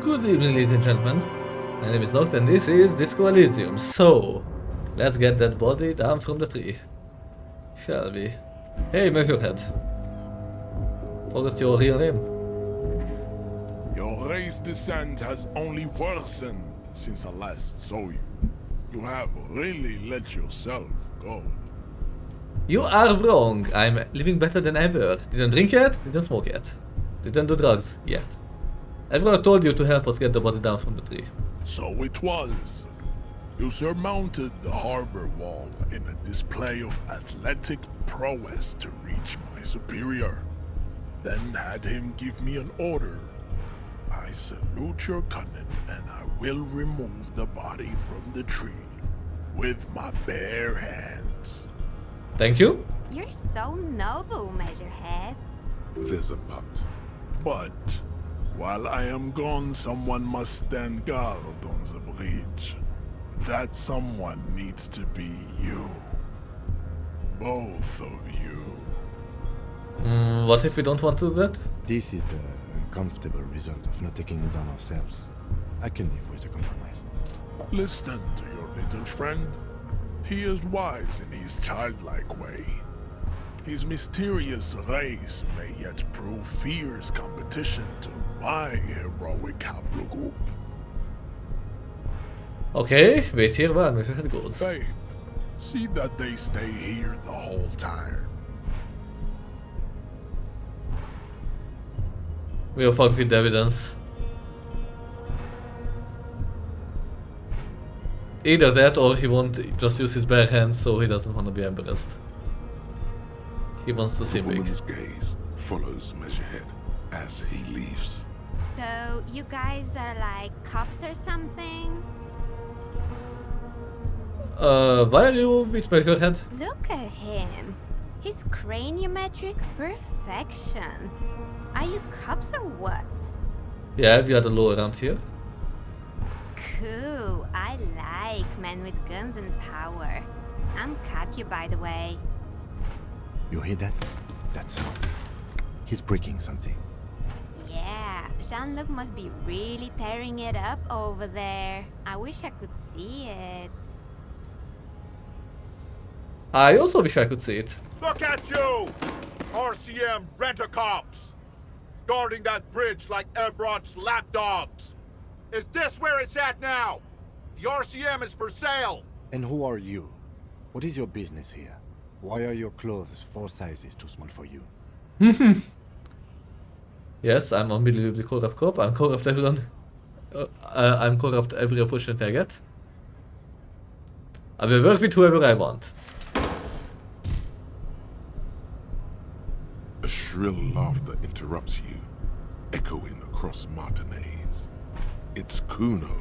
Good evening, ladies and gentlemen. My name is Noct and this is Disco Elysium. So, let's get that body down from the tree. Shall we? Hey, Measurehead. Forgot your real name. Your race descent has only worsened since I last saw you. You have really let yourself go. You are wrong. I'm living better than ever. Didn't drink yet, didn't smoke yet. Didn't do drugs yet. Everyone told you to help us get the body down from the tree. So it was. You surmounted the harbor wall in a display of athletic prowess to reach my superior. Then had him give me an order. I salute your cunning and I will remove the body from the tree with my bare hands. Thank you. You're so noble, Measurehead. There's a but. But while I am gone, someone must stand guard on the bridge. That someone needs to be you. Both of you. What if we don't want to do that? This is the uncomfortable result of not taking it down ourselves. I can live with a compromise. Listen to your little friend. He is wise in his childlike way. His mysterious race may yet prove fierce competition to my heroic haplogroup. Okay, wait here while Measurehead goes. Babe, see that they stay here the whole time. We'll fuck with the evidence. Either that or he won't just use his bare hands so he doesn't want to be embarrassed. He wants to The seem big. woman's gaze follows Measurehead as he leaves. So, you guys are like cops or something? Why are you with Measurehead? Look at him. His craniometric perfection. Are you cops or what? Yeah, we are the law around here. Cool. I like men with guns and power. I'm Katya, by the way. You hear that? That sound. He's breaking something. Yeah, Jean-Luc must be really tearing it up over there. I wish I could see it. I also wish I could see it. Look at you! RCM rent-a-cops! Guarding that bridge like Everott's lapdogs! Is this where it's at now? The RCM is for sale! And who are you? What is your business here? Why are your clothes 4 sizes too small for you? Yes, I'm unbelievably corrupt cop. I'm corrupt everyone. I'm corrupt every opportunity I get. I will work with whoever I want. A shrill laughter interrupts you, echoing across Martinez. It's Kuno.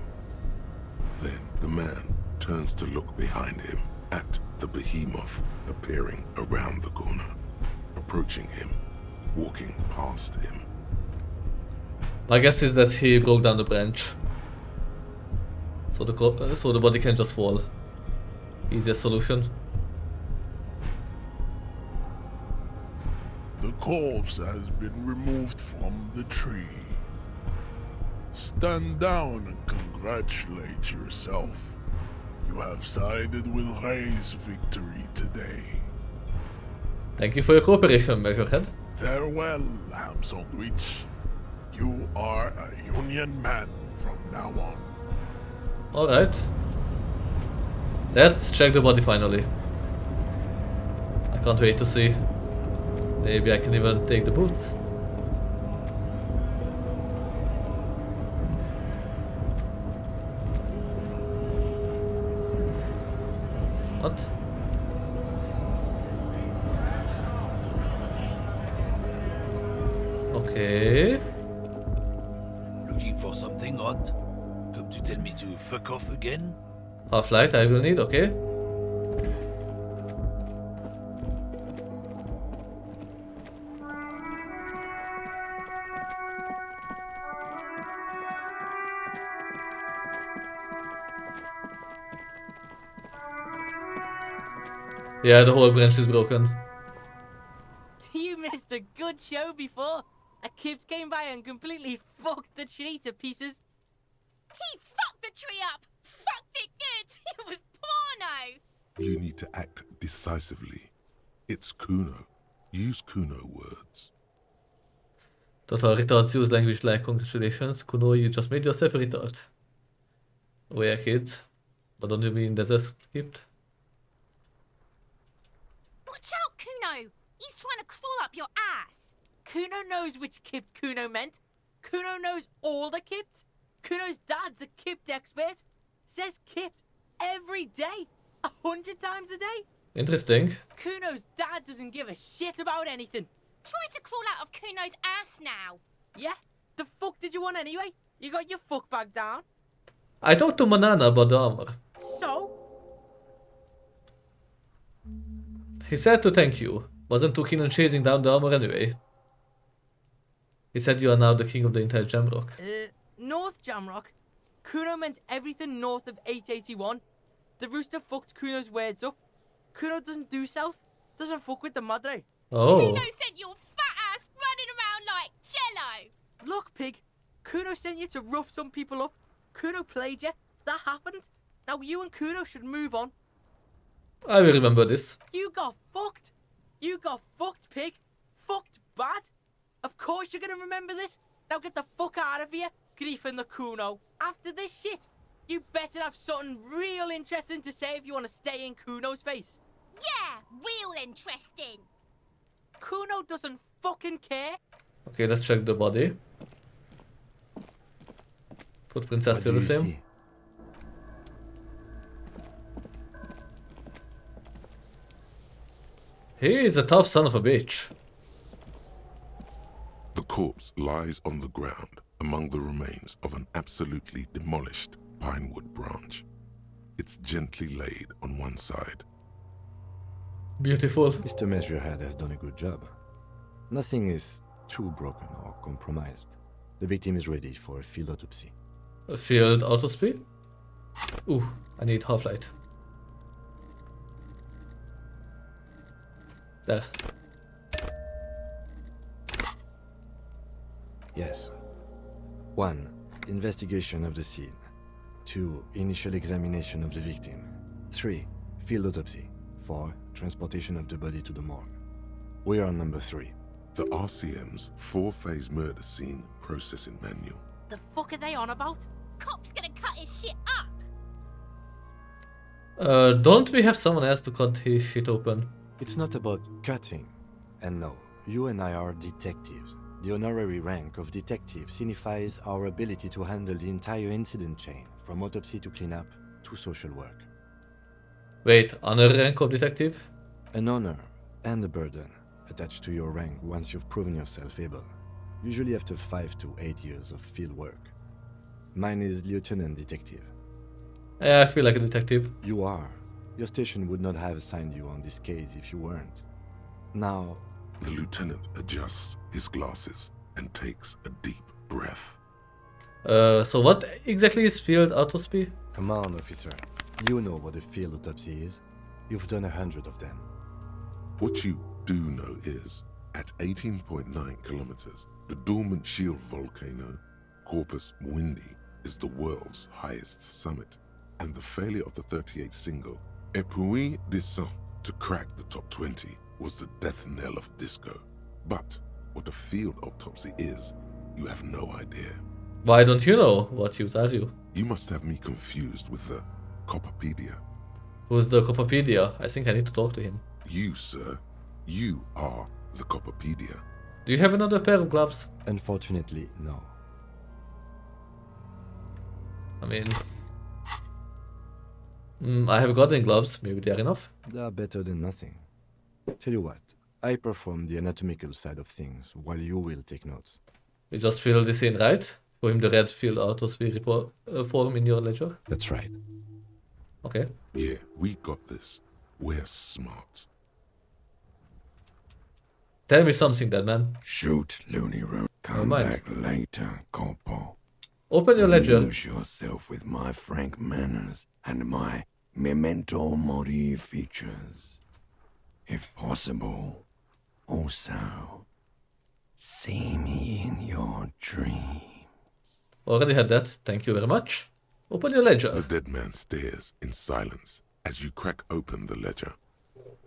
Then the man turns to look behind him at the behemoth appearing around the corner, approaching him, walking past him. My guess is that he broke down the branch. So the body can just fall. Easiest solution. The corpse has been removed from the tree. Stand down and congratulate yourself. You have sided with Ray's victory today. Thank you for your cooperation, Measurehead. Farewell, ham sandwich. You are a Union man from now on. Alright. Let's check the body finally. I can't wait to see. Maybe I can even take the boots. What? Okay. Looking for something odd? Come to tell me to fuck off again? Half light I will need, okay. Yeah, the whole branch is broken. You missed a good show before. A cube came by and completely fucked the tree to pieces. He fucked the tree up! Fucked it good! It was porno! You need to act decisively. It's Kuno. Use Kuno words. Total retards use language like congratulations. Kuno, you just made yourself a retard. Oh yeah, kids. But don't you mean there's a script? Watch out, Kuno! He's trying to crawl up your ass! Kuno knows which Kipt Kuno meant. Kuno knows all the Kipt. Kuno's dad's a Kipt expert. Says Kipt every day. 100 times a day. Interesting. Kuno's dad doesn't give a shit about anything. Try to crawl out of Kuno's ass now. Yeah? The fuck did you want anyway? You got your fuck bag down? I talked to Manana about the armor. So? He said to thank you. Wasn't too keen on chasing down the armor anyway. He said you are now the king of the entire Jamrock. North Jamrock? Kuno meant everything north of 881. The rooster fucked Kuno's words up. Kuno doesn't do south. Doesn't fuck with the madre. Oh. Kuno sent your fat ass running around like jello. Look, pig. Kuno sent you to rough some people up. Kuno played you. That happened. Now you and Kuno should move on. I will remember this. You got fucked. You got fucked, pig. Fucked bad. Of course you're gonna remember this. Now get the fuck out of here, Grief and the Kuno. After this shit, you better have something real interesting to say if you want to stay in Kuno's face. Yeah, real interesting. Kuno doesn't fucking care. Okay, let's check the body. Footprints are What still do the you same. see? He is a tough son of a bitch. The corpse lies on the ground among the remains of an absolutely demolished pinewood branch. It's gently laid on one side. Beautiful. Mr. Measurehead has done a good job. Nothing is too broken or compromised. The victim is ready for a field autopsy. A field autopsy? Ooh, I need half-light. There. Yes. 1. Investigation of the scene. 2. Initial examination of the victim. 3. Field autopsy. 4. Transportation of the body to the morgue. We are on number 3. The RCM's 4-phase murder scene processing manual. The fuck are they on about? Cop's gonna cut his shit up. Don't we have someone else to cut his shit open? It's not about cutting. And no, you and I are detectives. The honorary rank of detective signifies our ability to handle the entire incident chain, from autopsy to cleanup to social work. Wait, honor rank of detective? An honor and a burden attached to your rank once you've proven yourself able, usually after 5 to 8 years of field work. Mine is lieutenant detective. Yeah, I feel like a detective. You are. Your station would not have assigned you on this case if you weren't. Now, The lieutenant adjusts his glasses and takes a deep breath. So what exactly is field autopsy? come on, officer. You know what a field autopsy is. You've done 100 of them. What you do know is, at 18.9 kilometers, the dormant shield volcano, Corpus Mundi, is the world's highest summit, and the failure of the 38 single, Epui Descent, to crack the top 20 was the death knell of disco. But what a field autopsy is, you have no idea. Why don't you know? What use are you? You must have me confused with the Copperpedia. Who's the Copperpedia? I think I need to talk to him. You, sir, you are the Copperpedia. Do you have another pair of gloves? Unfortunately, no. I mean... I have gardening gloves. Maybe they are enough. They are better than nothing. Tell you what, I perform the anatomical side of things, while you will take notes. We just fill this in, right? For him the red field autopsy report form in your ledger. That's right. Okay. Yeah, we got this. We're smart. Tell me something then, man. Shoot, Looney Room. Come mind. back later, Corporal. Open your ledger. Amuse yourself with my frank manners and my memento mori features. If possible, also, see me in your dreams. Already had that, thank you very much. Open your ledger. The dead man stares in silence as you crack open the ledger.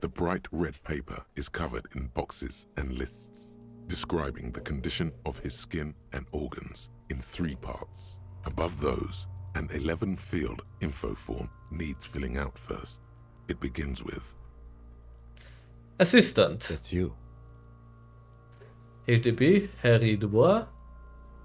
The bright red paper is covered in boxes and lists, describing the condition of his skin and organs in 3 parts. Above those, an 11-field info form needs filling out first. It begins with Assistant. That's you. HDB, Harry Dubois,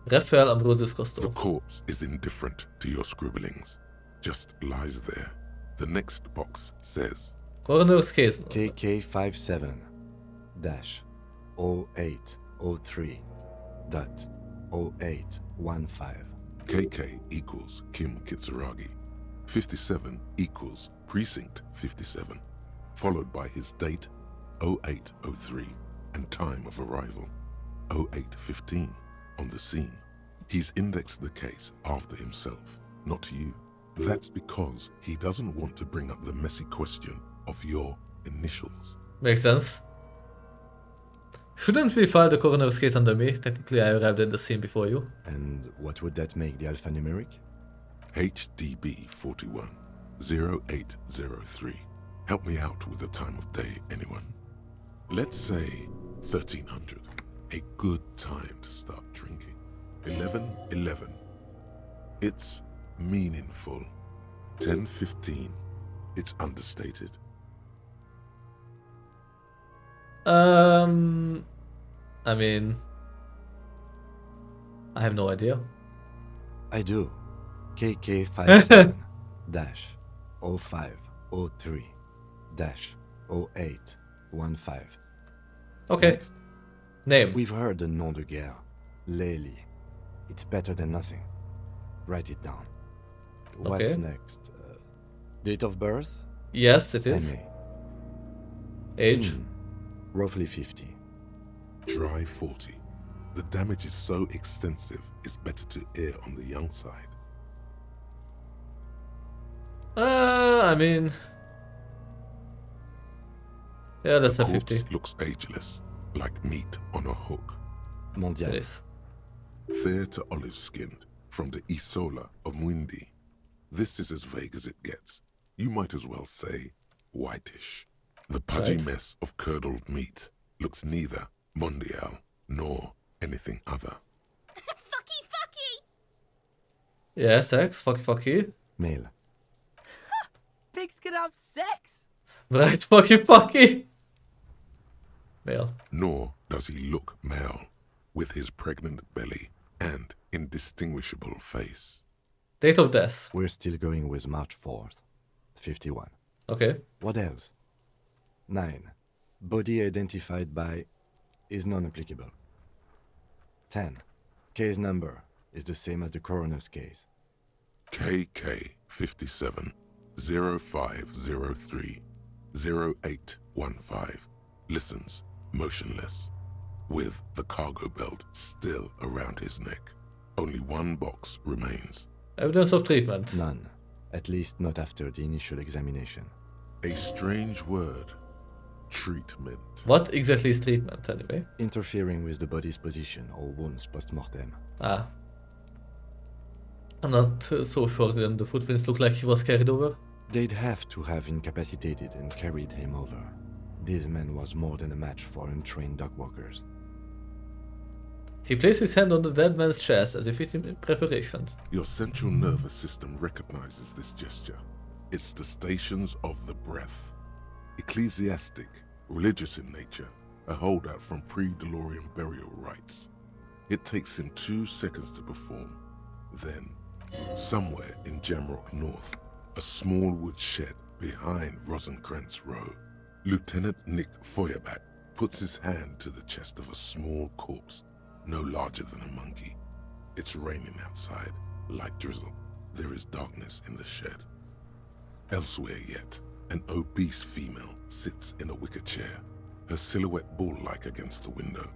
Raphael Ambrosius the Costo. corpse is indifferent to your scribblings, just lies there. The next box says Coroner's case. KK57-0803.0815. KK equals Kim Kitsuragi. 57 equals Precinct 57, followed by his date 0803 and time of arrival 0815 on the scene. He's indexed the case after himself, not you. That's because he doesn't want to bring up the messy question of your initials. Makes sense. Shouldn't we file the coroner's case under me? Technically, I arrived at the scene before you. And what would that make the alphanumeric? HDB 41 0803. Help me out with the time of day, anyone. Let's say 1300. A good time to start drinking. 1111. It's meaningful. 1015. It's understated. I mean, I have no idea. I do. KK57-0503-0815. Okay. Next. Name. We've heard the nom de guerre. Lely. It's better than nothing. Write it down. What's Okay. next? Date of birth? Yes, it is. NA. Age. Roughly 50. Try 40. The damage is so extensive, it's better to err on the young side. I mean, yeah, that's The a corpse 50. looks ageless, like meat on a hook. Mondial. It is. Fair to olive-skinned, from the Isola of Mwindi. This is as vague as it gets. You might as well say whitish. The pudgy Right. mess of curdled meat looks neither mondial nor anything other. Fucky, fucky! Yeah, sex. Fucky. Male. Pigs can have sex. Right, fucky. Male. Nor does he look male, with his pregnant belly and indistinguishable face. Date of death. We're still going with March 4th. 51. Okay. What else? 9. Body identified by is non-applicable. 10. Case number is the same as the coroner's case. KK 57 0503 0815 listens motionless, with the cargo belt still around his neck. Only one box remains. Evidence of treatment. None. At least not after the initial examination. A strange word. Treatment. What exactly is treatment, anyway? Interfering with the body's position or wounds post-mortem. Ah. I'm not so sure then the footprints look like he was carried over. They'd have to have incapacitated and carried him over. This man was more than a match for untrained dog walkers. He placed his hand on the dead man's chest as if it's in preparation. Your central nervous system recognizes this gesture. It's the stations of the breath. Ecclesiastic, religious in nature, a holdout from pre-Delorian burial rites. It takes him 2 seconds to perform. Then, somewhere in Jamrock North, a small wood shed behind Rosencrantz Row, Lieutenant Nick Feuerbach puts his hand to the chest of a small corpse, no larger than a monkey. It's raining outside, light drizzle. There is darkness in the shed. Elsewhere yet, an obese female sits in a wicker chair, her silhouette bull-like against the window.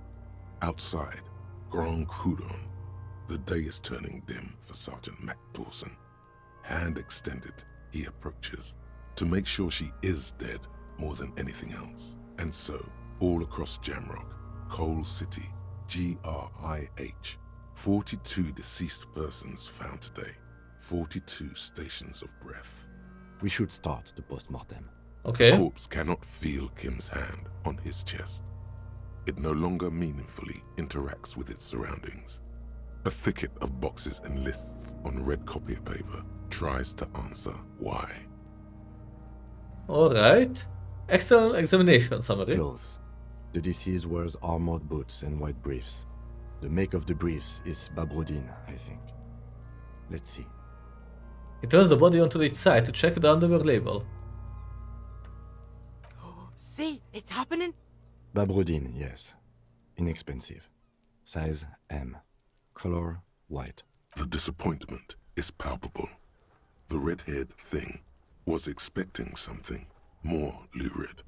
Outside, Grand Coudon. The day is turning dim for Sergeant Mac Dawson. Hand extended, he approaches, to make sure she is dead more than anything else. And so, all across Jamrock, Coal City, GRIH, 42 deceased persons found today. 42 stations of breath. We should start the post-mortem. Okay. The corpse cannot feel Kim's hand on his chest. It no longer meaningfully interacts with its surroundings. A thicket of boxes and lists on red copier paper tries to answer why. Alright. External examination summary. Clothes. The deceased wears armored boots and white briefs. The make of the briefs is Babrodin, I think. Let's see. He turns the body onto its side to check the underwear label. See, it's happening. Babrodin, yes. Inexpensive. Size M. Color white. The disappointment is palpable. The red-haired thing was expecting something more lurid.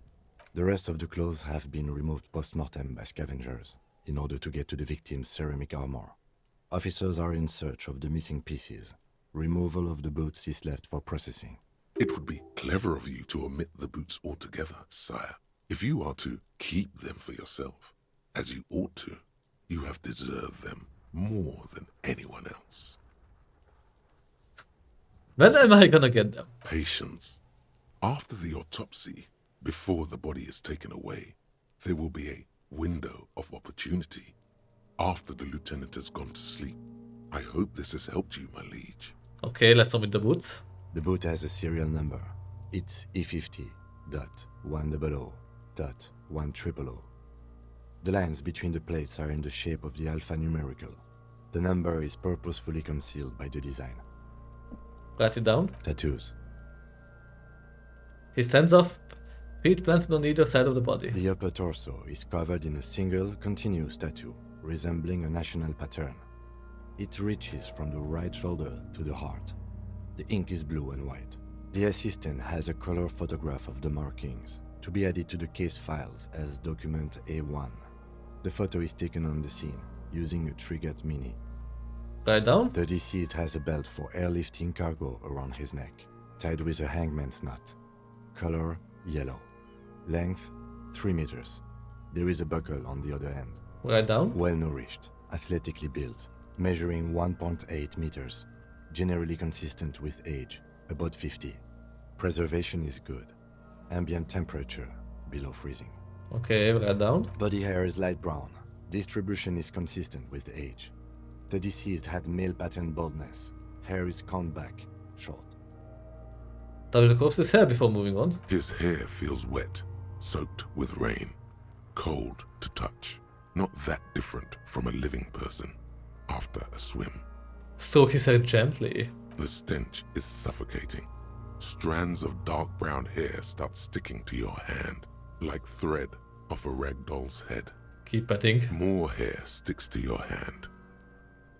The rest of the clothes have been removed post-mortem by scavengers in order to get to the victim's ceramic armor. Officers are in search of the missing pieces. Removal of the boots is left for processing. It would be clever of you to omit the boots altogether, sire. If you are to keep them for yourself, as you ought to, you have deserved them more than anyone else. When am I gonna get them? Patience. After the autopsy, before the body is taken away, there will be a window of opportunity. After the lieutenant has gone to sleep. I hope this has helped you, my liege. Okay, let's omit the boots. The boot has a serial number. It's E50.100.100. The lines between the plates are in the shape of the alphanumerical. The number is purposefully concealed by the design. Write it down. Tattoos. He stands up, feet planted on either side of the body. The upper torso is covered in a single, continuous tattoo, resembling a national pattern. It reaches from the right shoulder to the heart. The ink is blue and white. The assistant has a color photograph of the markings to be added to the case files as document A1. The photo is taken on the scene using a Trigat Mini. Write down. The deceased has a belt for airlifting cargo around his neck, tied with a hangman's knot. Color yellow. Length 3 meters. There is a buckle on the other end. Write down. Well nourished, athletically built, measuring 1.8 meters. Generally consistent with age, about 50. Preservation is good. Ambient temperature below freezing. Okay, write down. Body hair is light brown. Distribution is consistent with age. The deceased had male pattern baldness. Hair is combed back, short. Touch the corpse's hair before moving on. His hair feels wet, soaked with rain, cold to touch. Not that different from a living person after a swim. Stroke his hair gently. The stench is suffocating. Strands of dark brown hair start sticking to your hand, like thread off a ragdoll's head. Keep petting. More hair sticks to your hand.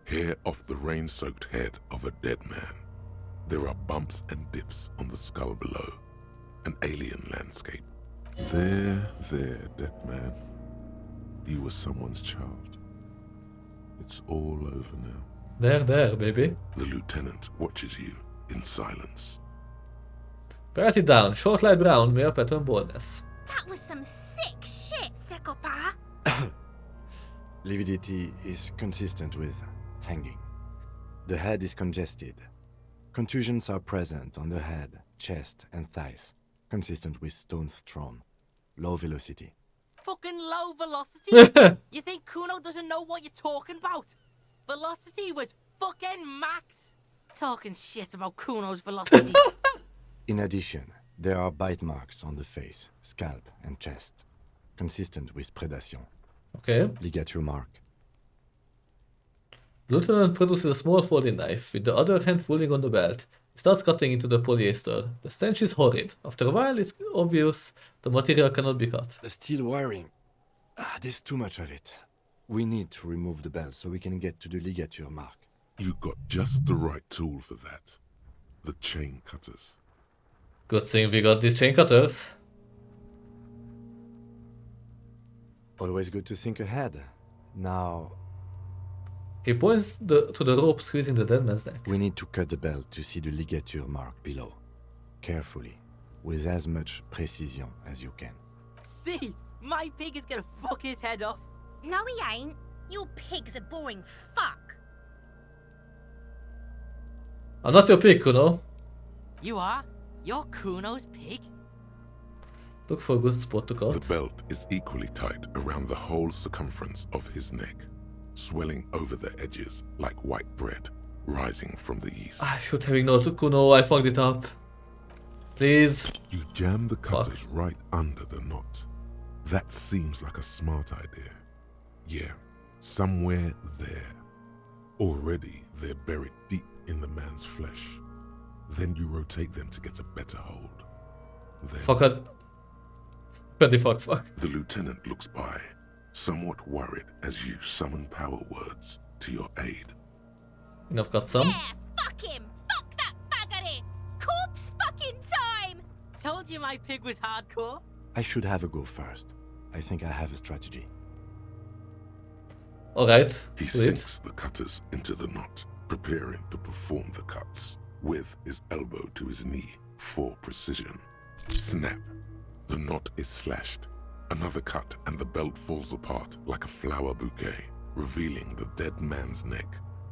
Hair off the rain-soaked head of a dead man. There are bumps and dips on the skull below. An alien landscape. There, dead man. You were someone's child. It's all over now. There, baby. The lieutenant watches you in silence. Write it down. Short light brown, male pattern baldness. That was some sick shit, Sekopa. Lividity is consistent with hanging. The head is congested. Contusions are present on the head, chest, and thighs, consistent with stones thrown. Low velocity. Fucking low velocity? You think Kuno doesn't know what you're talking about? Velocity was fucking max. Talking shit about Kuno's velocity. In addition, there are bite marks on the face, scalp, and chest, consistent with predation. Okay. Ligature mark. The lieutenant produces a small folding knife, with the other hand pulling on the belt. He starts cutting into the polyester. The stench is horrid. After a while, it's obvious the material cannot be cut. The steel wiring. There's too much of it. We need to remove the belt so we can get to the ligature mark. You got just the right tool for that. The chain cutters. Good thing we got these chain cutters. Always good to think ahead. Now, He points to the rope squeezing the dead man's neck. we need to cut the belt to see the ligature mark below. Carefully, with as much precision as you can. See, my pig is gonna fuck his head off. No, he ain't. Your pig's a boring fuck. I'm not your pig, Kuno. You are? You're Kuno's pig? Look for a good spot to The cut. belt is equally tight around the whole circumference of his neck, swelling over the edges like white bread rising from the east. I should have ignored Kuno, I fucked it up. Please. You jam the cutters right under the knot. That seems like a smart idea. Yeah, somewhere there. Already they're buried deep in the man's flesh. Then you rotate them to get a better hold. Then Fuck it. Fuck. the lieutenant looks by, somewhat worried as you summon power words to your aid. And I've got some. Yeah, fuck him! Fuck that buggery! Corpse fucking time! Told you my pig was hardcore. I should have a go first. I think I have a strategy. Alright. He Sweet. sinks the cutters into the knot, preparing to perform the cuts, with his elbow to his knee for precision. Snap. The knot is slashed. Another cut and the belt falls apart like a flower bouquet, revealing the dead man's neck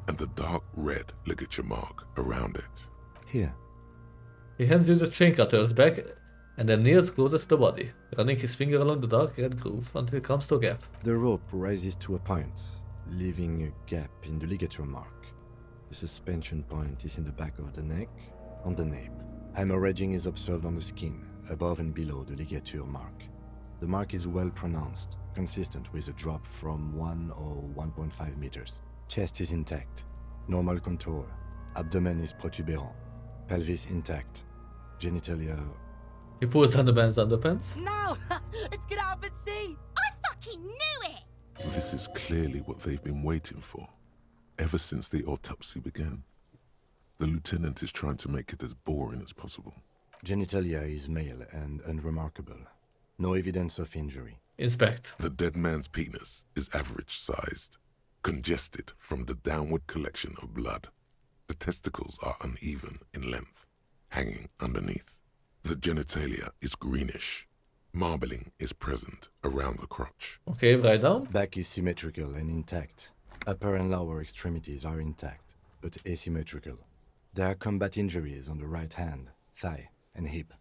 and the dark red ligature mark around it. Here. He hands you the chain cutters back and then kneels closer to the body, running his finger along the dark red groove until it comes to a gap. The rope rises to a point, leaving a gap in the ligature mark. The suspension point is in the back of the neck, on the nape. Hemorrhaging is observed on the skin, above and below the ligature mark. The mark is well pronounced, consistent with a drop from 1 or 1.5 meters. Chest is intact, normal contour. Abdomen is protuberant, pelvis intact, genitalia. He pulls down the man's underpants. No! Let's get out and see! I fucking knew it! This is clearly what they've been waiting for, ever since the autopsy began. The lieutenant is trying to make it as boring as possible. Genitalia is male and unremarkable. No evidence of injury. Inspect. The dead man's penis is average-sized, congested from the downward collection of blood. The testicles are uneven in length, hanging underneath. The genitalia is greenish. Marbling is present around the crotch. Okay, write down. Back is symmetrical and intact. Upper and lower extremities are intact, but asymmetrical. There are combat injuries on the right hand, thigh, and hip.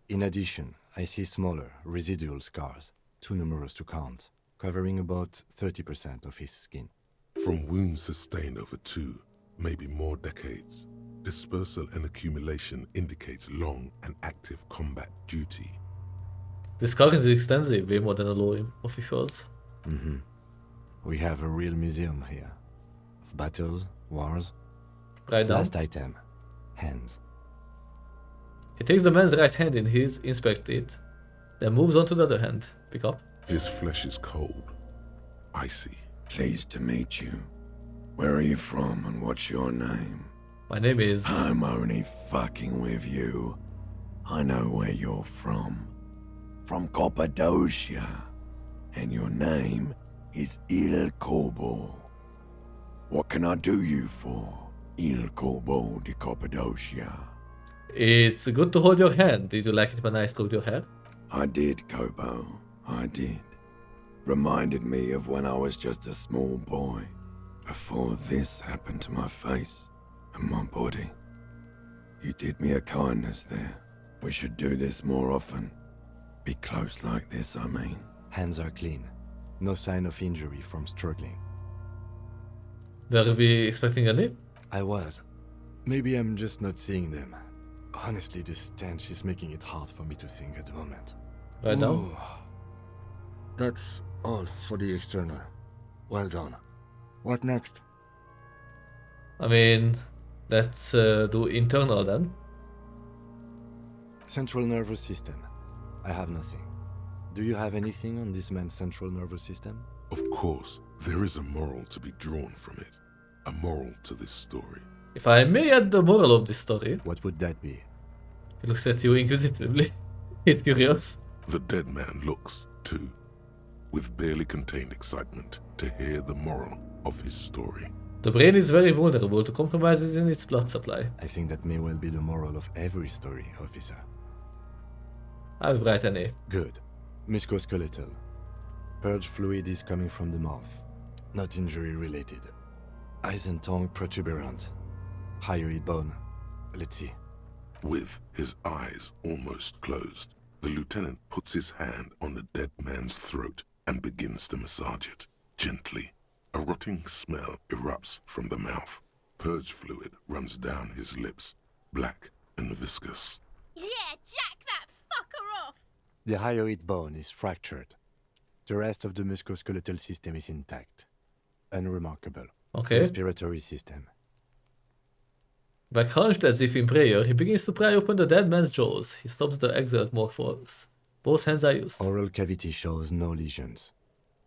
In addition, I see smaller, residual scars, too numerous to count, covering about 30% of his skin. From wounds sustained over 2, maybe more decades, dispersal and accumulation indicates long and active combat duty. This scar is extensive, way more than a law officials. We have a real museum here. Of battles, wars. Write down. Last item. Hands. He takes the man's right hand in his, inspects it, then moves on to the other hand. Pick up. His flesh is cold, icy. Pleased to meet you. Where are you from and what's your name? My name is... I'm only fucking with you. I know where you're from. From Cappadocia. And your name is Il Corbo. What can I do you for, Il Corbo de Cappadocia? It's good to hold your hand. Did you like it when I stroked your hair? I did, Kobo. I did. Reminded me of when I was just a small boy, before this happened to my face and my body. You did me a kindness there. We should do this more often. Be close like this, I mean. Hands are clean. No sign of injury from struggling. Were we expecting any? I was. Maybe I'm just not seeing them. Honestly, this stench is making it hard for me to think at the moment. Right now? Ooh. That's all for the external. Well done. What next? I mean, let's do internal then. Central nervous system. I have nothing. Do you have anything on this man's central nervous system? Of course, there is a moral to be drawn from it. A moral to this story. If I may add the moral of this story, What would that be? he looks at you inquisitively. He's curious. The dead man looks, too, with barely contained excitement to hear the moral of his story. The brain is very vulnerable to compromises in its blood supply. I think that may well be the moral of every story, officer. I will write an A. Good. Musculoskeletal. Purge fluid is coming from the mouth. Not injury related. Eyes and tongue protuberant. Hyoid bone Let's see. With his eyes almost closed, the lieutenant puts his hand on the dead man's throat and begins to massage it, gently. A rotting smell erupts from the mouth. Purge fluid runs down his lips, black and viscous. Yeah, jack that fucker off! The hyoid bone is fractured. The rest of the musculoskeletal system is intact. Unremarkable. Okay. Respiratory system. Back hunched as if in prayer, he begins to pry open the dead man's jaws. He stops the exhaled more force. Both hands are used. Oral cavity shows no lesions.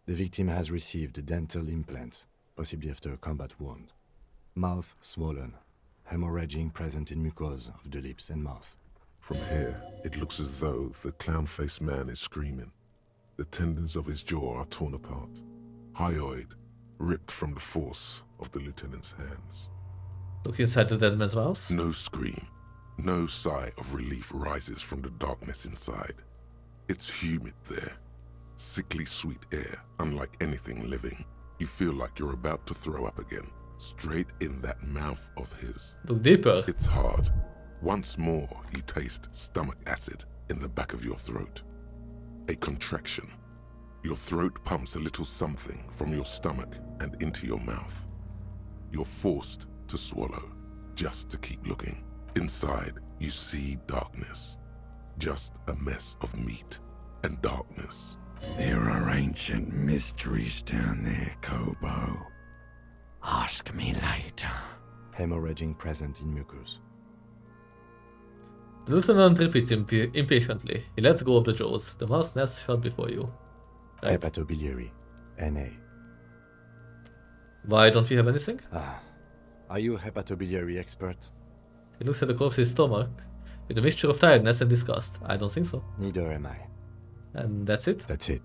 The victim has received dental implants, possibly after a combat wound. Mouth swollen. Hemorrhaging present in mucosa of the lips and mouth. From here, it looks as though the clown-faced man is screaming. The tendons of his jaw are torn apart. Hyoid ripped from the force of the lieutenant's hands. Look inside the dead man's mouth. No scream, no sigh of relief rises from the darkness inside. It's humid there. Sickly sweet air, unlike anything living. You feel like you're about to throw up again, straight in that mouth of his. Look deeper. It's hard. Once more, you taste stomach acid in the back of your throat. A contraction. Your throat pumps a little something from your stomach and into your mouth. You're forced to swallow, just to keep looking. Inside, you see darkness. Just a mess of meat and darkness. There are ancient mysteries down there, Kobo. Ask me later. Hemorrhaging present in mucus. The lieutenant repeats impatiently. He lets go of the jaws. The mouth snaps shut before you. Right. Hepatobiliary. NA. Why don't we have anything? Are you a hepatobiliary expert? He looks at the corpse's stomach with a mixture of tiredness and disgust. I don't think so. Neither am I. And that's it? That's it.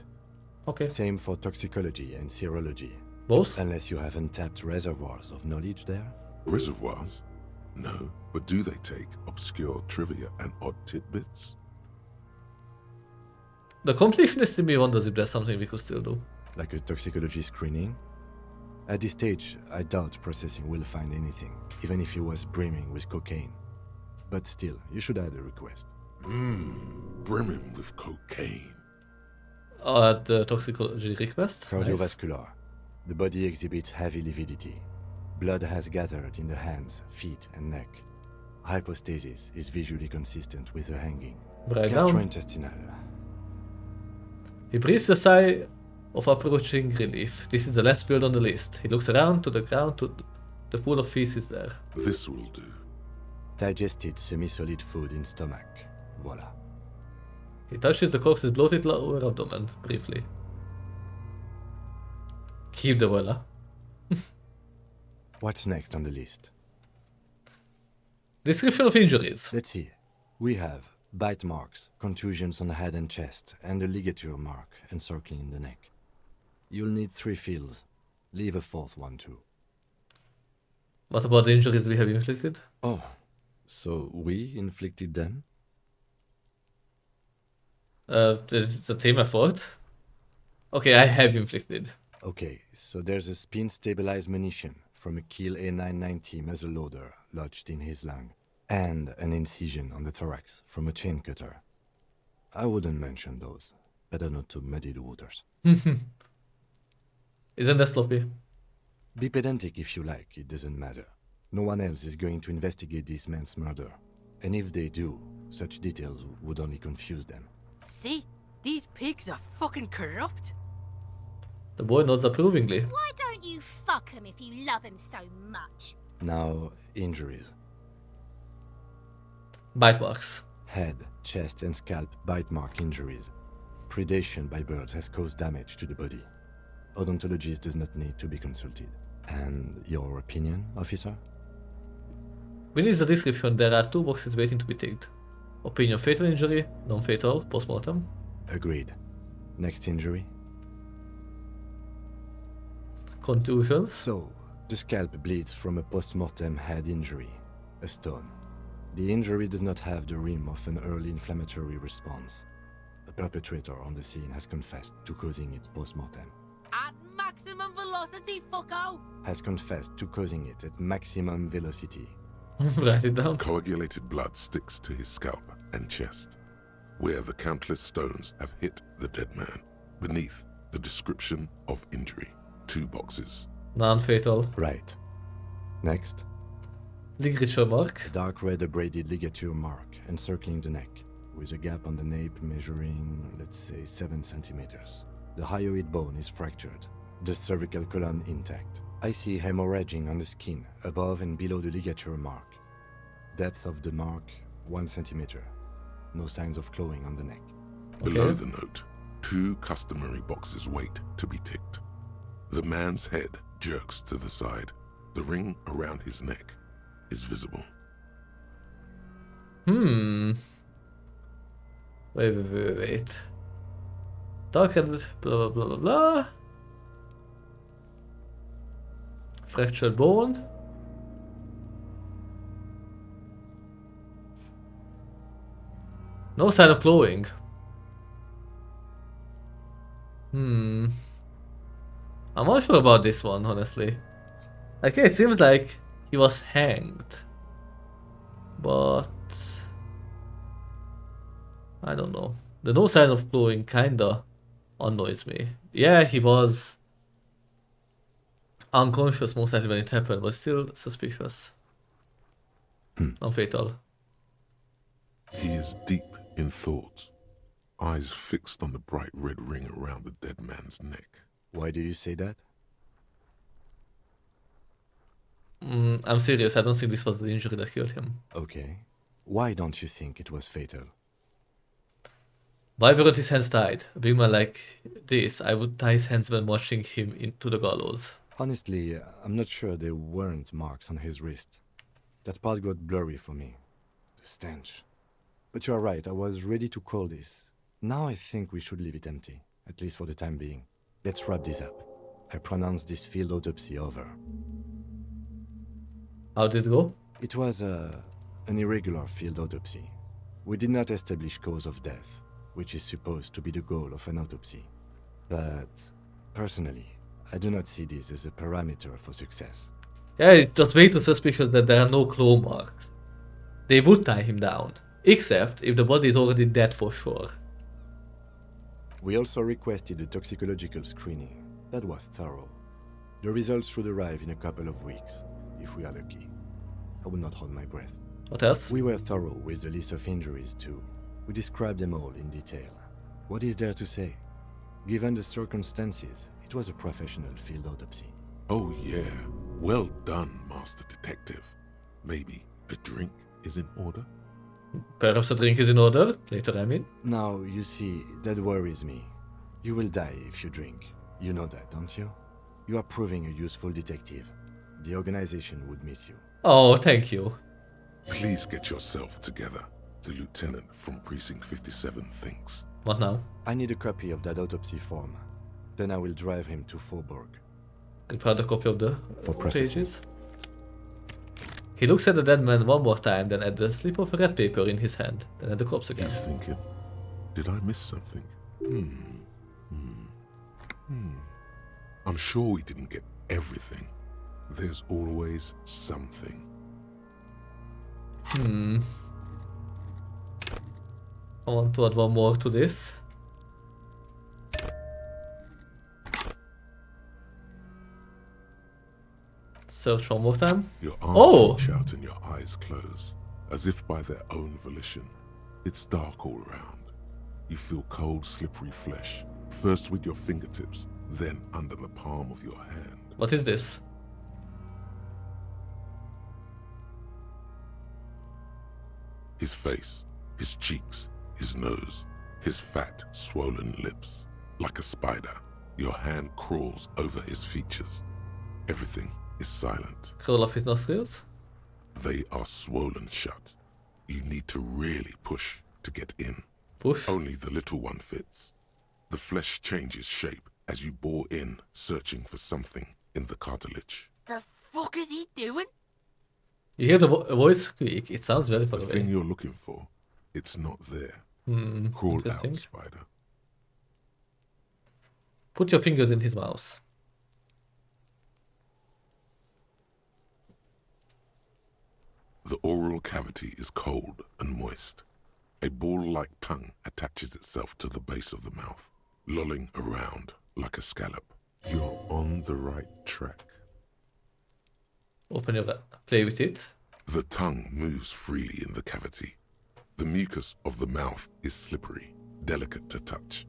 Okay. Same for toxicology and serology. Both? Unless you have untapped reservoirs of knowledge there. Reservoirs? No, but do they take obscure trivia and odd tidbits? The completionist in me wonders if there's something we could still do. Like a toxicology screening? At this stage, I doubt processing will find anything, even if he was brimming with cocaine. But still, you should add a request. Brimming with cocaine. The toxicology request? Nice. Cardiovascular. The body exhibits heavy lividity. Blood has gathered in the hands, feet, and neck. Hypostasis is visually consistent with the hanging. Right down. Gastrointestinal. He breathes a sigh of approaching relief. This is the last field on the list. He looks around to the ground to the pool of feces there. This will do. Digested semi-solid food in stomach. Voila. He touches the corpse's bloated lower abdomen briefly. Keep the voila. What's next on the list? Description of injuries. Let's see. We have bite marks, contusions on the head and chest, and a ligature mark encircling the neck. You'll need 3 fields. Leave a 4th one too. What about the injuries we have inflicted? Oh, so we inflicted them? It's a team effort. Okay, I have inflicted. Okay, so there's a spin-stabilized munition from a Kiel A990 muzzleloader lodged in his lung, and an incision on the thorax from a chain cutter. I wouldn't mention those. Better not to muddy the waters. Isn't that sloppy? Be pedantic if you like, it doesn't matter. No one else is going to investigate this man's murder. And if they do, such details would only confuse them. See? These pigs are fucking corrupt. The boy nods approvingly. Why don't you fuck him if you love him so much? Now, injuries. Bite marks. Head, chest and scalp bite mark injuries. Predation by birds has caused damage to the body. Odontologist does not need to be consulted. And your opinion, officer? Beneath the description, there are 2 boxes waiting to be ticked. Opinion fatal injury, non-fatal, post-mortem. Agreed. Next injury? Contusions. So, the scalp bleeds from a post-mortem head injury, a stone. The injury does not have the rim of an early inflammatory response. The perpetrator on the scene has confessed to causing it post-mortem. At maximum velocity, fucko! Has confessed to causing it at maximum velocity. Write it down. Coagulated blood sticks to his scalp and chest, where the countless stones have hit the dead man. Beneath, the description of injury. 2 boxes. Non-fatal. Right. Next, Ligature mark. a dark red abraded ligature mark encircling the neck, with a gap on the nape measuring, let's say, 7 centimeters. The hyoid bone is fractured, the cervical column intact. I see hemorrhaging on the skin, above and below the ligature mark. Depth of the mark, 1 centimeter. No signs of clawing on the neck. Below the note, 2 customary boxes wait to be ticked. The man's head jerks to the side. The ring around his neck is visible. Wait. Dark red, blah blah blah blah blah. Fractured bone. No sign of glowing. I'm not sure about this one, honestly. Okay, it seems like he was hanged. But I don't know. The no sign of glowing kinda annoys me. Yeah, he was unconscious most likely when it happened, but still suspicious. Non-fatal. He is deep in thought, eyes fixed on the bright red ring around the dead man's neck. Why do you say that? I'm serious, I don't think this was the injury that killed him. Okay. Why don't you think it was fatal? Why weren't his hands tied? A big man like this, I would tie his hands when marching him into the gallows. Honestly, I'm not sure there weren't marks on his wrist. That part got blurry for me. The stench. But you are right, I was ready to call this. Now I think we should leave it empty, at least for the time being. Let's wrap this up. I pronounce this field autopsy over. How did it go? It was an irregular field autopsy. We did not establish cause of death, which is supposed to be the goal of an autopsy. But, personally, I do not see this as a parameter for success. Yeah, it's just way too suspicious that there are no claw marks. They would tie him down, except if the body is already dead for sure. We also requested a toxicological screening. That was thorough. The results should arrive in a couple of weeks, if we are lucky. I will not hold my breath. What else? We were thorough with the list of injuries too. We described them all in detail. What is there to say? Given the circumstances, it was a professional field autopsy. Oh yeah, well done, Master Detective. Maybe a drink is in order? Perhaps a drink is in order, later I mean. Now, you see, that worries me. You will die if you drink. You know that, don't you? You are proving a useful detective. The organization would miss you. Oh, thank you. Please get yourself together. The lieutenant from Precinct 57 thinks. What now? I need a copy of that autopsy form. Then I will drive him to Faubourg. Prepare the copy of the For processing. pages. He looks at the dead man one more time, then at the slip of red paper in his hand, then at the corpse again. He's thinking, did I miss something? I'm sure we didn't get everything. There's always something. I want to add one more to this. Search one more time. Your arms reach out and your eyes close, as if by their own volition. It's dark all around. You feel cold, slippery flesh, first with your fingertips, then under the palm of your hand. What is this? His face, his cheeks, his nose, his fat, swollen lips. Like a spider, your hand crawls over his features. Everything is silent. Curl up his nostrils. They are swollen shut. You need to really push to get in. Push. Only the little one fits. The flesh changes shape as you bore in, searching for something in the cartilage. The fuck is he doing? You hear the voice squeak. It sounds very far The away. thing you're looking for, it's not there. Crawl interesting. out, spider. Put your fingers in his mouth. The oral cavity is cold and moist. A ball-like tongue attaches itself to the base of the mouth, lolling around like a scallop. You're on the right track. Open your... play with it. The tongue moves freely in the cavity. The mucus of the mouth is slippery, delicate to touch.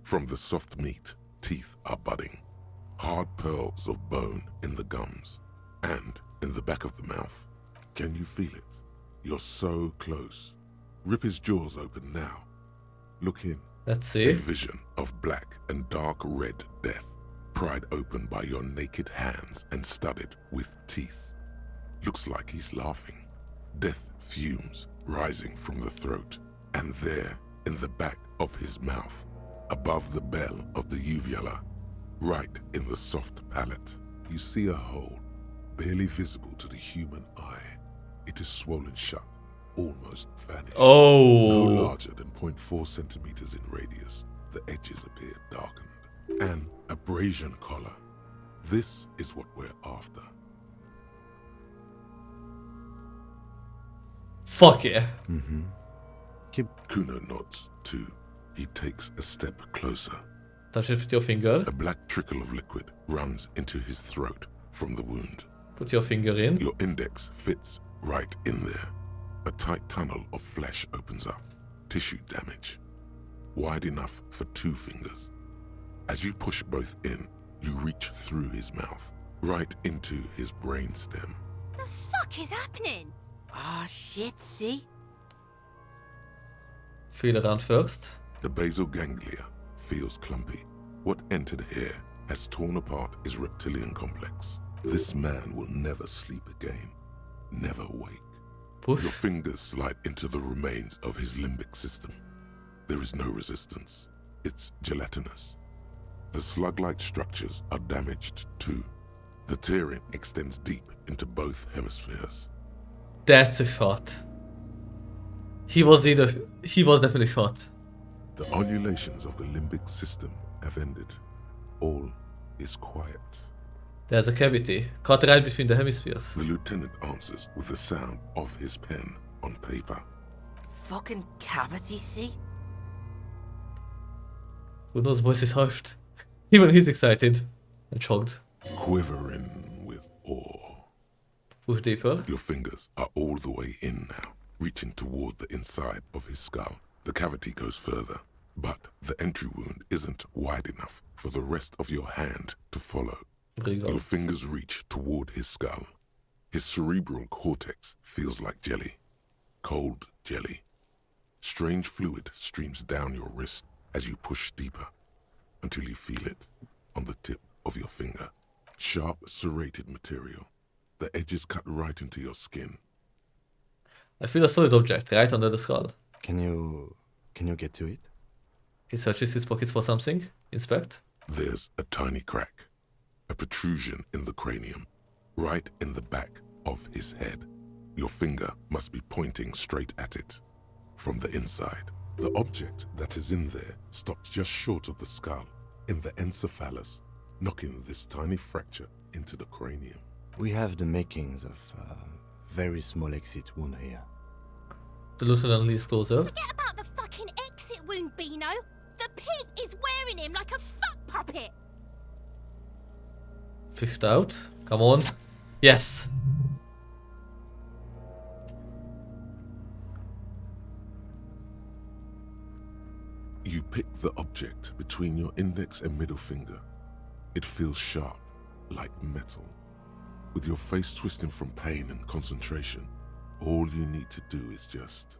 From the soft meat, teeth are budding. Hard pearls of bone in the gums and in the back of the mouth. Can you feel it? You're so close. Rip his jaws open now. Look in. Let's A see. vision of black and dark red death, pried open by your naked hands and studded with teeth. Looks like he's laughing. Death fumes rising from the throat, and there, in the back of his mouth, above the bell of the uvula, right in the soft palate, you see a hole, barely visible to the human eye. It is swollen shut, almost vanished. No Oh. larger than 0.4 centimeters in radius, the edges appear darkened. An abrasion collar. This is what we're after. Fuck yeah. Mm-hmm. Keep. Kuno nods, too. He takes a step closer. Touch it with your finger. A black trickle of liquid runs into his throat from the wound. Put your finger in. Your index fits right in there. A tight tunnel of flesh opens up. Tissue damage. Wide enough for 2 fingers. As you push both in, you reach through his mouth, right into his brainstem. The fuck is happening? Ah, shit, see? Feel around first. The basal ganglia feels clumpy. What entered here has torn apart his reptilian complex. This man will never sleep again. Never wake. Your Push. fingers slide into the remains of his limbic system. There is no resistance. It's gelatinous. The slug-like structures are damaged too. The tearing extends deep into both hemispheres. That's a shot. He was definitely shot. The undulations of the limbic system have ended. All is quiet. There's a cavity cut right between the hemispheres. The lieutenant answers with the sound of his pen on paper. Fucking cavity, see? Bruno's voice is hushed. Even he's excited and shocked. Quivering with awe. Push deeper. Your fingers are all the way in now, reaching toward the inside of his skull. The cavity goes further, but the entry wound isn't wide enough for the rest of your hand to follow. Your fingers reach toward his skull. His cerebral cortex feels like jelly. Cold jelly. Strange fluid streams down your wrist as you push deeper, until you feel it on the tip of your finger. Sharp, serrated material. The edges cut right into your skin. I feel a solid object right under the skull. Can you get to it? He searches his pockets for something. Inspect. There's a tiny crack. A protrusion in the cranium, right in the back of his head. Your finger must be pointing straight at it, from the inside. The object that is in there stops just short of the skull, in the encephalus, knocking this tiny fracture into the cranium. We have the makings of a very small exit wound here. The lieutenant leans closer. Forget about the fucking exit wound, Beano. The pig is wearing him like a fuck puppet. Fished out. Come on. Yes. You pick the object between your index and middle finger. It feels sharp, like metal. With your face twisting from pain and concentration, all you need to do is just...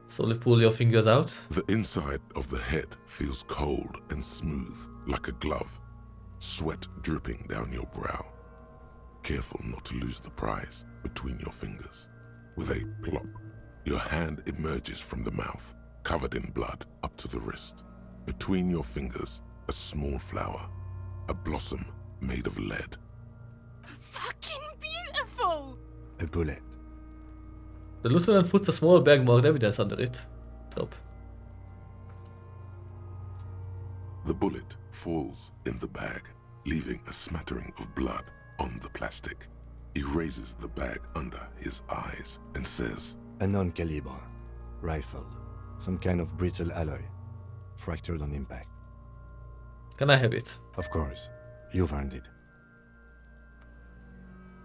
Slowly pull your fingers out. The inside of the head feels cold and smooth, like a glove. Sweat dripping down your brow. Careful not to lose the prize between your fingers. With a plop, your hand emerges from the mouth, covered in blood up to the wrist. Between your fingers, a small flower, a blossom made of lead. Fucking beautiful. A bullet. The lieutenant puts a small bag marked evidence under it. Top. The bullet falls in the bag, leaving a smattering of blood on the plastic. He raises the bag under his eyes and says, A non-caliber rifle. Some kind of brittle alloy. Fractured on impact. Can I have it? Of course. You've earned it.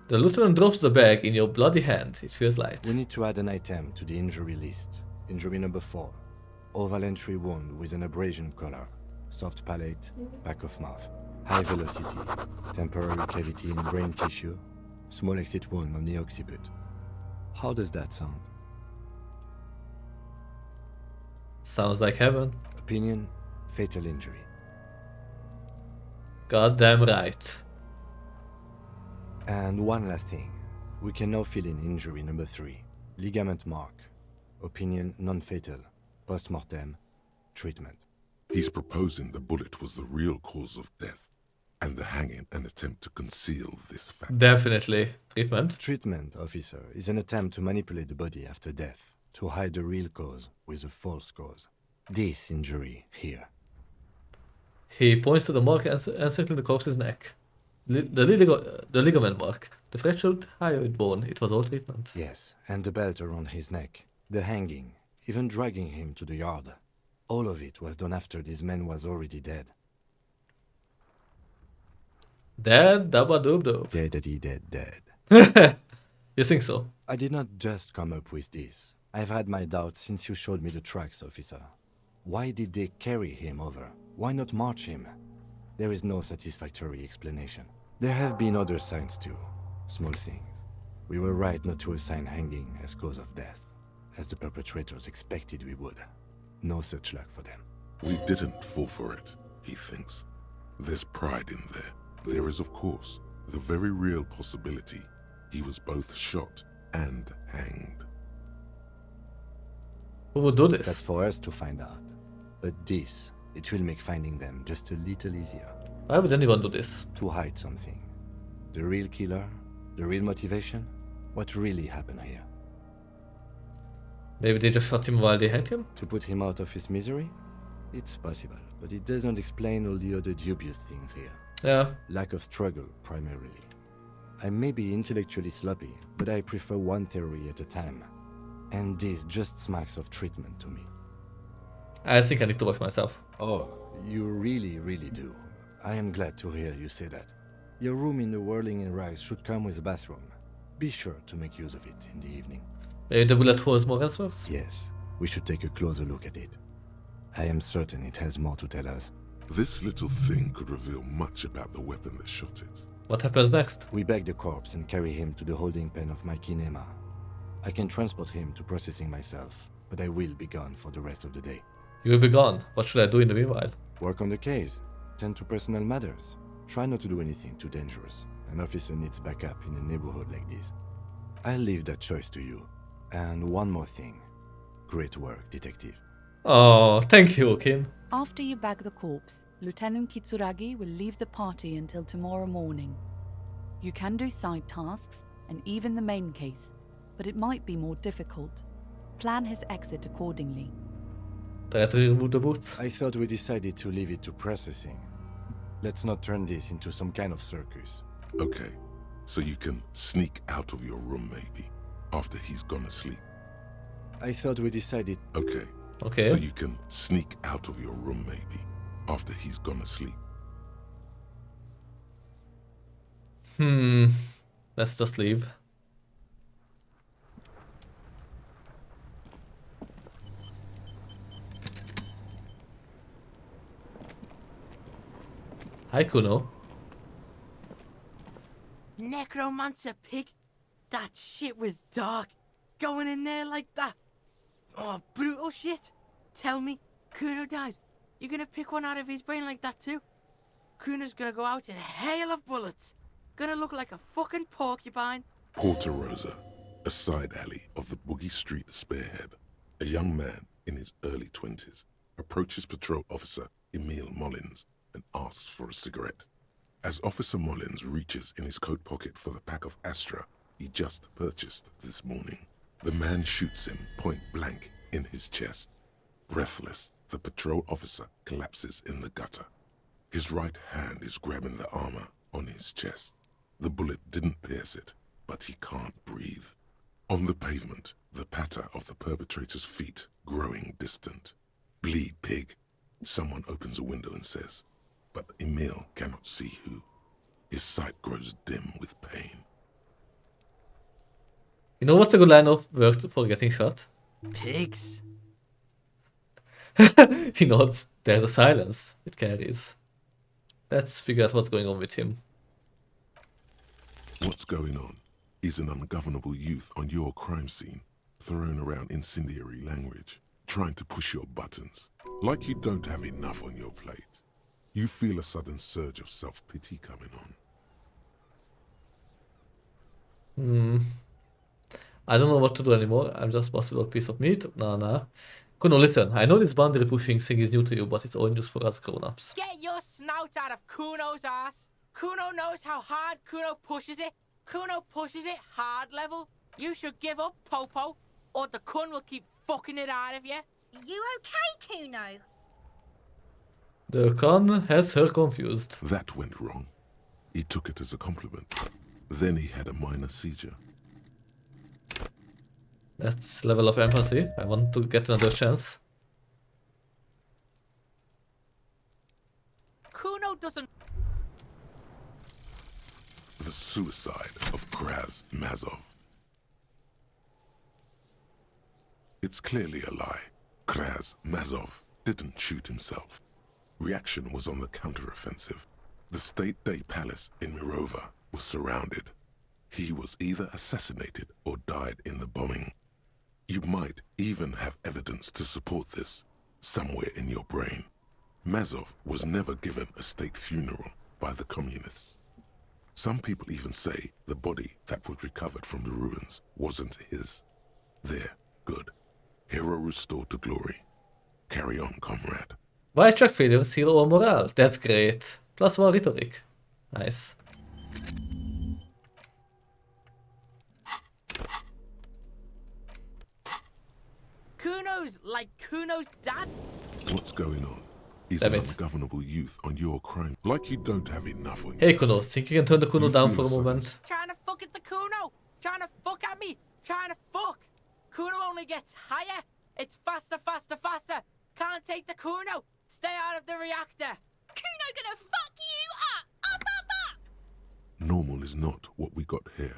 The lieutenant drops the bag in your bloody hand. It feels light. We need to add an item to the injury list. Injury number 4. Oval entry wound with an abrasion collar. Soft palate, back of mouth. High velocity. Temporary cavity in brain tissue. Small exit wound on the occiput. How does that sound? Sounds like heaven. Opinion, fatal injury. Goddamn right. And one last thing. We can now fill in injury number 3. Ligament mark. Opinion, non-fatal. Post-mortem. Treatment. he's proposing the bullet was the real cause of death, and the hanging an attempt to conceal this fact. Definitely. Treatment. Treatment, officer, is an attempt to manipulate the body after death, to hide the real cause with a false cause. This injury here. He points to the mark encircling the corpse's neck. The ligament mark. The fractured hyoid bone. It was all treatment. Yes, and the belt around his neck. The hanging. Even dragging him to the yard. All of it was done after this man was already dead. Dead? Dabba doob doob. Dead. You think so? I did not just come up with this. I've had my doubts since you showed me the tracks, officer. Why did they carry him over? Why not march him? There is no satisfactory explanation. There have been other signs too. Small things. We were right not to assign hanging as cause of death, as the perpetrators expected we would. No such luck for them. We didn't fall for it, he thinks. There's pride in there. There is, of course, the very real possibility he was both shot and hanged. Who would do this? That's for us to find out. But this, it will make finding them just a little easier. Why would anyone do this? To hide something. The real killer, the real motivation, what really happened here. Maybe they just shot him while they hanged him? To put him out of his misery? It's possible, but it doesn't explain all the other dubious things here. Yeah. Lack of struggle, primarily. I may be intellectually sloppy, but I prefer one theory at a time. And this just smacks of treatment to me. I think I need to watch myself. Oh, you really, really do. I am glad to hear you say that. Your room in the Whirling in Rags should come with a bathroom. Be sure to make use of it in the evening. Maybe the bullet holes more answers? Yes, we should take a closer look at it. I am certain it has more to tell us. This little thing could reveal much about the weapon that shot it. What happens next? We bag the corpse and carry him to the holding pen of my kinema. I can transport him to processing myself, but I will be gone for the rest of the day. You will be gone. What should I do in the meanwhile? Work on the case. Tend to personal matters. Try not to do anything too dangerous. An officer needs backup in a neighborhood like this. I'll leave that choice to you. And one more thing. Great work, detective. Oh, thank you, Kim. After you bag the corpse, Lieutenant Kitsuragi will leave the party until tomorrow morning. You can do side tasks and even the main case, but it might be more difficult. Plan his exit accordingly. Try to remove the boots. I thought we decided to leave it to processing. Let's not turn this into some kind of circus. Okay, so you can sneak out of your room maybe, after he's gone to sleep. I thought we decided... Okay. So you can sneak out of your room maybe, after he's gone to sleep. Let's just leave. Hi, Kuno. Necromancer pig? That shit was dark. Going in there like that. Oh, brutal shit. Tell me, Kuno dies. You gonna pick one out of his brain like that too? Kuno's gonna go out in a hail of bullets. Gonna look like a fucking porcupine. Porta Rosa, a side alley of the Boogie Street Spearhead. A young man in his early 20s approaches patrol officer Emile Mullins and asks for a cigarette. As Officer Mullins reaches in his coat pocket for the pack of Astra he just purchased this morning, the man shoots him point blank in his chest. Breathless, the patrol officer collapses in the gutter. His right hand is grabbing the armor on his chest. The bullet didn't pierce it, but he can't breathe. On the pavement, the patter of the perpetrator's feet growing distant. Bleed, pig. Someone opens a window and says, but Emil cannot see who. His sight grows dim with pain. You know what's a good line of work for getting shot? Pigs. He nods. There's a silence it carries. Let's figure out what's going on with him. What's going on is an ungovernable youth on your crime scene, throwing around incendiary language, trying to push your buttons, like you don't have enough on your plate. You feel a sudden surge of self-pity coming on. I don't know what to do anymore. I'm just busted out piece of meat. Nah. Kuno, listen. I know this boundary pushing thing is new to you, but it's all news for us grown-ups. Get your snout out of Kuno's ass. Kuno knows how hard Kuno pushes it. Kuno pushes it hard level. You should give up, Popo, or the Kun will keep fucking it out of you. You okay, Kuno? The Kun has her confused. That went wrong. He took it as a compliment. Then he had a minor seizure. Let's level up empathy. I want to get another chance. Kuno doesn't... The suicide of Kraz Mazov. It's clearly a lie. Kraz Mazov didn't shoot himself. Reaction was on the counteroffensive. The State Day Palace in Mirova was surrounded. He was either assassinated or died in the bombing. You might even have evidence to support this, somewhere in your brain. Mazov was never given a state funeral by the communists. Some people even say the body that was recovered from the ruins wasn't his. There, good. Hero restored to glory. Carry on, comrade. Why track failure seal our morale? That's great. Plus one rhetoric. Nice. Kuno's like Kuno's dad. What's going on? Is Damn an it. ungovernable youth on your crime, like you don't have enough on Hey you. Kuno, think you can turn the Kuno You down feel for a so moment? Trying to fuck at the Kuno. Trying to fuck at me. Trying to fuck. Kuno only gets higher. It's faster, faster, faster. Can't take the Kuno. Stay out of the reactor. Kuno gonna fuck you up! Up! Normal is not what we got here.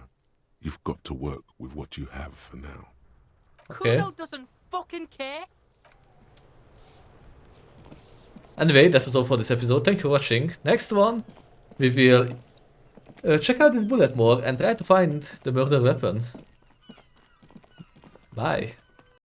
You've got to work with what you have for now. Okay. Kuno doesn't fucking care. Anyway, that was all for this episode. Thank you for watching. Next one, we will check out this bullet more and try to find the murder weapon. Bye.